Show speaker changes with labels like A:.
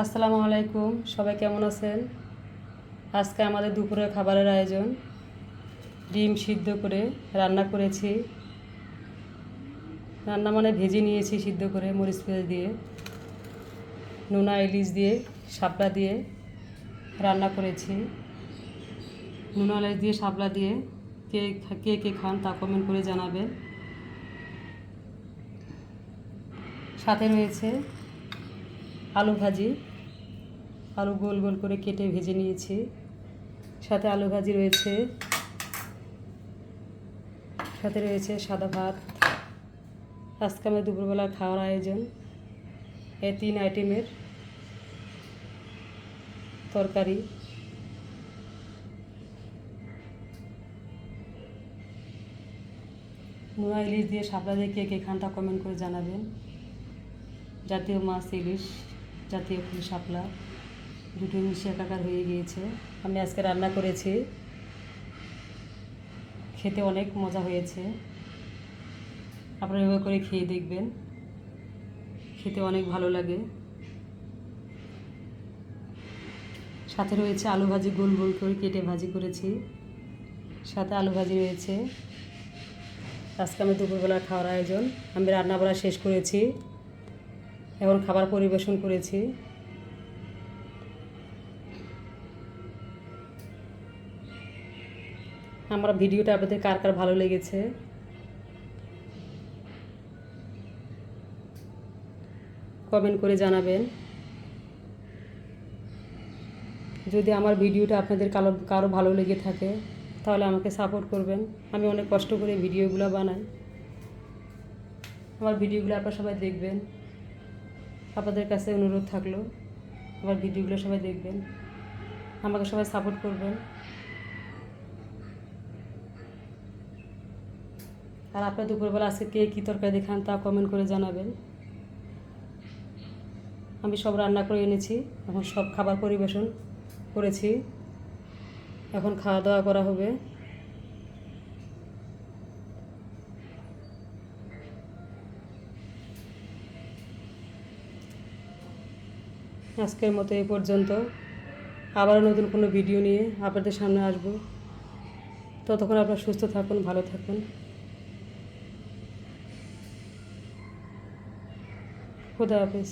A: আসসালামু আলাইকুম, সবাই কেমন আছেন? আজকে আমাদের দুপুরের খাবারের আয়োজন। ডিম সিদ্ধ করে রান্না করেছি। রান্না মানে ভেজে নিয়েছি সিদ্ধ করে মরিচ পেঁয়াজ দিয়ে, নোনা ইলিশ দিয়ে, শাপলা দিয়ে রান্না করেছি। নোনা ইলিশ দিয়ে শাপলা দিয়ে কে কে কে খান তা কমেন্ট করে জানাবেন। সাথে রয়েছে আলু ভাজি, আলু গোল গোল করে কেটে ভেজে নিয়েছি। সাথে আলু ভাজি রয়েছে, সাথে রয়েছে সাদা ভাত। আজকে আমাদের দুপুরবেলা খাওয়ার আয়োজন এই 3 আইটেমের তরকারি। নোনা ইলিশ দিয়ে শাপলা দিয়ে কে কে খান তা কমেন্ট করে জানাবেন। জাতীয় মাছ ইলিশ, জাতীয় ফুল শাপলা, দুটো মিশিয়ে একাকার হয়ে গিয়েছে। আমি আজকে রান্না করেছি, খেতে অনেক মজা হয়েছে। আপনারা এভাবে করে খেয়ে দেখবেন, খেতে অনেক ভালো লাগে। সাথে রয়েছে আলু ভাজি, গোল গোল করে কেটে ভাজি করেছি। সাথে আলু ভাজি রয়েছে। আজকে আমি দুপুরবেলা খাওয়ার আয়োজন। আমি রান্না বাড়া শেষ করেছি, এখন খাবার পরিবেশন করেছি। আমার ভিডিওটা আপনাদের কার কার ভালো লেগেছে কমেন্ট করে জানাবেন। যদি আমার ভিডিওটা আপনাদের কারো ভালো লেগে থাকে তাহলে আমাকে সাপোর্ট করবেন। আমি অনেক কষ্ট করে ভিডিওগুলো বানাই। আমার ভিডিওগুলো আপনারা সবাই দেখবেন। আপনাদের কাছে অনুরোধ থাকলো আমার ভিডিওগুলো সবাই দেখবেন, আমাকে সবাই সাপোর্ট করবেন। আর আপনার দুপুরবেলা আজকে কে কী তরকারি দেখান তা কমেন্ট করে জানাবেন। আমি সব রান্না করে এনেছি, এখন সব খাবার পরিবেশন করেছি। এখন খাওয়া দাওয়া করা হবে। আজকের মতো এই পর্যন্ত। আবারও নতুন কোনো ভিডিও নিয়ে আপনাদের সামনে আসবো। ততক্ষণ আপনারা সুস্থ থাকুন, ভালো থাকুন। খুদা হাফেজ।